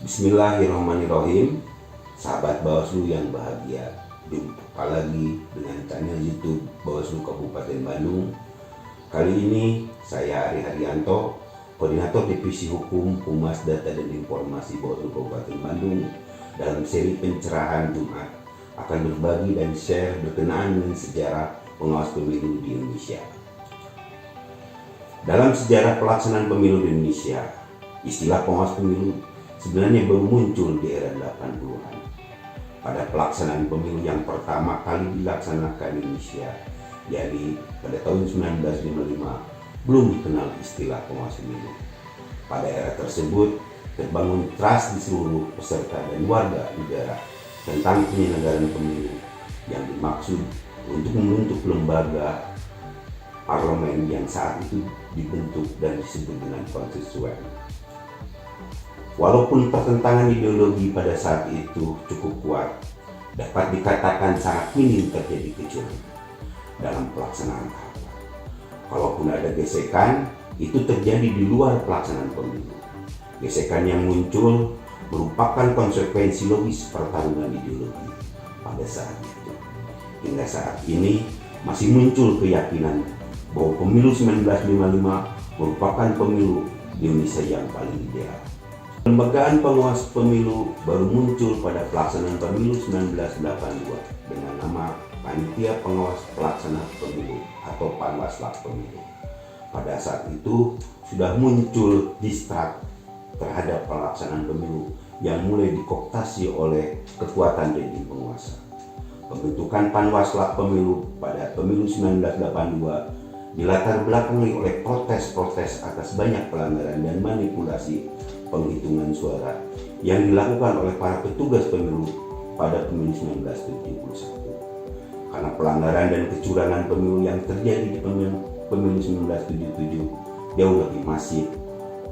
Bismillahirrahmanirrahim. Sahabat Bawaslu yang bahagia, jumpa lagi dengan channel YouTube Bawaslu Kabupaten Bandung. Kali ini saya Ari Haryanto, Koordinator Divisi Hukum, Humas, Data dan Informasi Bawaslu Kabupaten Bandung, dalam seri pencerahan Jumat akan berbagi dan share berkenaan dengan sejarah pengawas pemilu di Indonesia. Dalam sejarah pelaksanaan pemilu di Indonesia, istilah pengawas pemilu sebenarnya baru muncul di era 80-an. Pada pelaksanaan pemilu yang pertama kali dilaksanakan di Indonesia, yakni pada tahun 1955, belum dikenal istilah pengawas pemilu. Pada era tersebut, terbangun trust di seluruh peserta dan warga negara tentang penyelenggaraan pemilu yang dimaksud untuk membentuk lembaga parlemen yang saat itu dibentuk dan disebut dengan konstituen. Walaupun pertentangan ideologi pada saat itu cukup kuat, dapat dikatakan sangat minim terjadi kecurangan dalam pelaksanaan tahapan. Kalaupun ada gesekan, itu terjadi di luar pelaksanaan pemilu. Gesekan yang muncul merupakan konsekuensi logis pertarungan ideologi pada saat itu. Hingga saat ini masih muncul keyakinan bahwa pemilu 1955 merupakan pemilu di Indonesia yang paling ideal. Kelembagaan pengawas pemilu baru muncul pada pelaksanaan pemilu 1982 dengan nama Panitia Pengawas Pelaksana Pemilu atau Panwaslah Pemilu. Pada saat itu sudah muncul distrust terhadap pelaksanaan pemilu yang mulai dikooptasi oleh kekuatan rejim penguasa. Pembentukan Panwaslah Pemilu pada pemilu 1982 dilatar belakangi oleh protes-protes atas banyak pelanggaran dan manipulasi penghitungan suara yang dilakukan oleh para petugas pemilu pada pemilu 1971. Karena pelanggaran dan kecurangan pemilu yang terjadi di pemilu 1977 jauh lebih masif,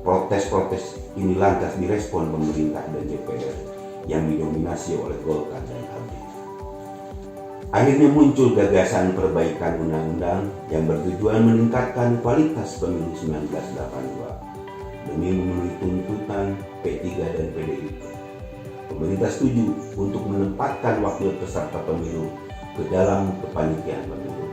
protes-protes ini lantas direspon pemerintah dan DPR yang didominasi oleh Golkar dan ABRI. Akhirnya muncul gagasan perbaikan undang-undang yang bertujuan meningkatkan kualitas pemilu 1982 demi memenuhi tuntutan P3 dan PDIP. Pemerintah setuju untuk menempatkan wakil peserta pemilu ke dalam kepanitiaan pemilu.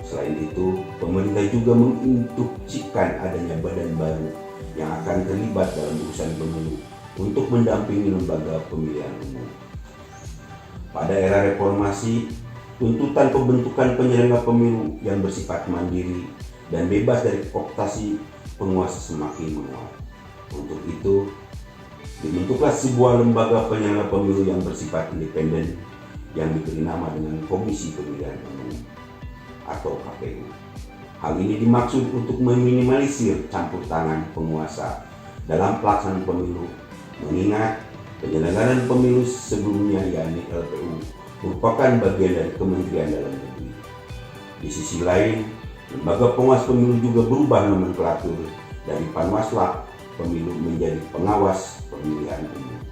Selain itu, pemerintah juga menginstruksikan adanya badan baru yang akan terlibat dalam urusan pemilu untuk mendampingi lembaga pemilihan umum. Pada era reformasi, tuntutan pembentukan penyelenggara pemilu yang bersifat mandiri dan bebas dari kooptasi penguasa semakin menguat. Untuk itu, dibentuklah sebuah lembaga penyelenggara pemilu yang bersifat independen yang diberi nama dengan Komisi Pemilihan Umum atau KPU. Hal ini dimaksud untuk meminimalisir campur tangan penguasa dalam pelaksanaan pemilu, mengingat penyelenggaraan pemilu sebelumnya yakni LPU merupakan bagian dari Kementerian Dalam Negeri. Di sisi lain, lembaga pengawas pemilu juga berubah nomenklatur dari Panwaslah Pemilu menjadi Pengawas Pemilihan Umum.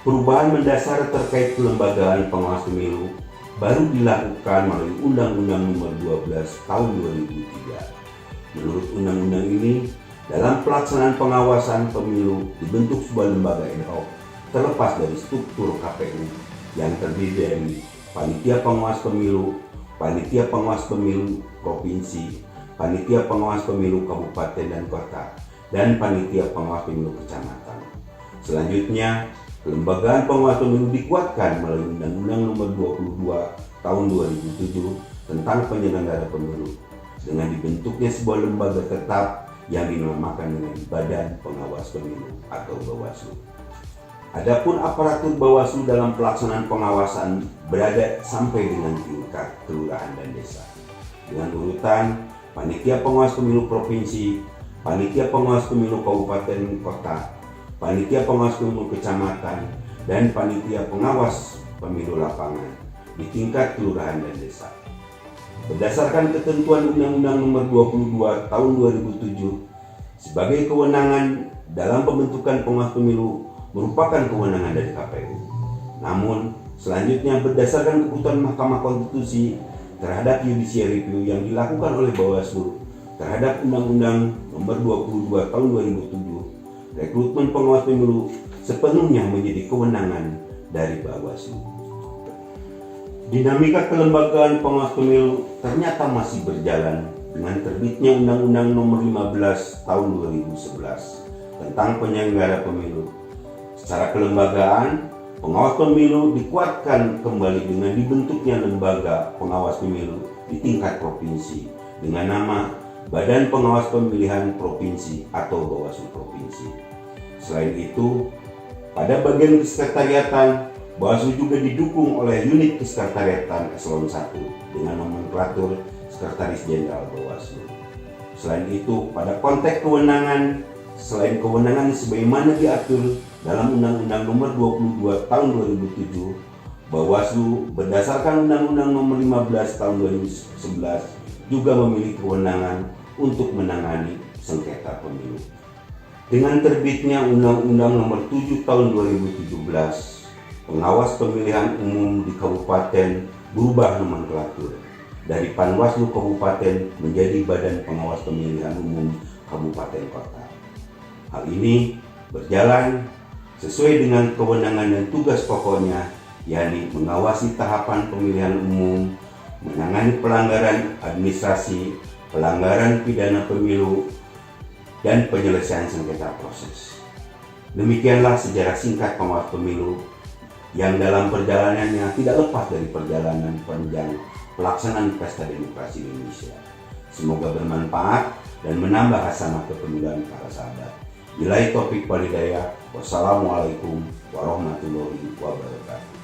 Perubahan mendasar terkait kelembagaan pengawas pemilu baru dilakukan melalui Undang-Undang Nomor 12 Tahun 2003. Menurut undang-undang ini, dalam pelaksanaan pengawasan pemilu dibentuk sebuah lembaga ad hoc terlepas dari struktur KPU yang terdiri dari Panitia Pengawas Pemilu, Panitia Pengawas Pemilu Provinsi, Panitia Pengawas Pemilu Kabupaten dan Kota, dan Panitia Pengawas Pemilu Kecamatan. Selanjutnya, kelembagaan pengawas pemilu dikuatkan melalui Undang-Undang Nomor 22 Tahun 2007 tentang penyelenggara pemilu dengan dibentuknya sebuah lembaga tetap yang dinamakan dengan Badan Pengawas Pemilu atau Bawaslu. Adapun aparatur Bawaslu dalam pelaksanaan pengawasan berada sampai dengan tingkat kelurahan dan desa dengan urutan Panitia Pengawas Pemilu Provinsi, Panitia Pengawas Pemilu Kabupaten Kota, Panitia Pengawas Pemilu Kecamatan, dan Panitia Pengawas Pemilu Lapangan di tingkat kelurahan dan desa. Berdasarkan ketentuan Undang-Undang Nomor 22 Tahun 2007, sebagai kewenangan dalam pembentukan pengawas pemilu merupakan kewenangan dari KPU. Namun, selanjutnya berdasarkan keputusan Mahkamah Konstitusi terhadap judicial review yang dilakukan oleh Bawaslu terhadap Undang-Undang Nomor 22 Tahun 2007, rekrutmen pengawas pemilu sepenuhnya menjadi kewenangan dari Bawaslu. Dinamika kelembagaan pengawas pemilu ternyata masih berjalan dengan terbitnya Undang-Undang Nomor 15 Tahun 2011 tentang penyelenggara pemilu. Secara kelembagaan, pengawas pemilu dikuatkan kembali dengan dibentuknya lembaga pengawas pemilu di tingkat provinsi dengan nama Badan Pengawas Pemilihan Provinsi atau Bawaslu Provinsi. Selain itu, pada bagian kesekretariatan, Bawaslu juga didukung oleh unit kesekretariatan Eselon 1 dengan nomenklatur Sekretaris Jenderal Bawaslu. Selain itu, pada konteks kewenangan, selain kewenangan sebagaimana diatur dalam Undang-Undang Nomor 22 Tahun 2007, Bawaslu berdasarkan Undang-Undang Nomor 15 Tahun 2011 juga memiliki kewenangan untuk menangani sengketa pemilu. Dengan terbitnya Undang-Undang Nomor 7 Tahun 2017, pengawas pemilihan umum di kabupaten berubah nomenklatur dari Panwaslu Kabupaten menjadi Badan Pengawas Pemilihan Umum Kabupaten Kota. Hal ini berjalan sesuai dengan kewenangan dan tugas pokoknya, yakni mengawasi tahapan pemilihan umum, menangani pelanggaran administrasi, pelanggaran pidana pemilu, dan penyelesaian sengketa proses. Demikianlah sejarah singkat pengawas pemilu yang dalam perjalanannya tidak lepas dari perjalanan panjang pelaksanaan Pesta Demokrasi Indonesia. Semoga bermanfaat dan menambah hasanah kepemiluan para sahabat. Billahi taufik wal hidayah. Wassalamualaikum warahmatullahi wabarakatuh.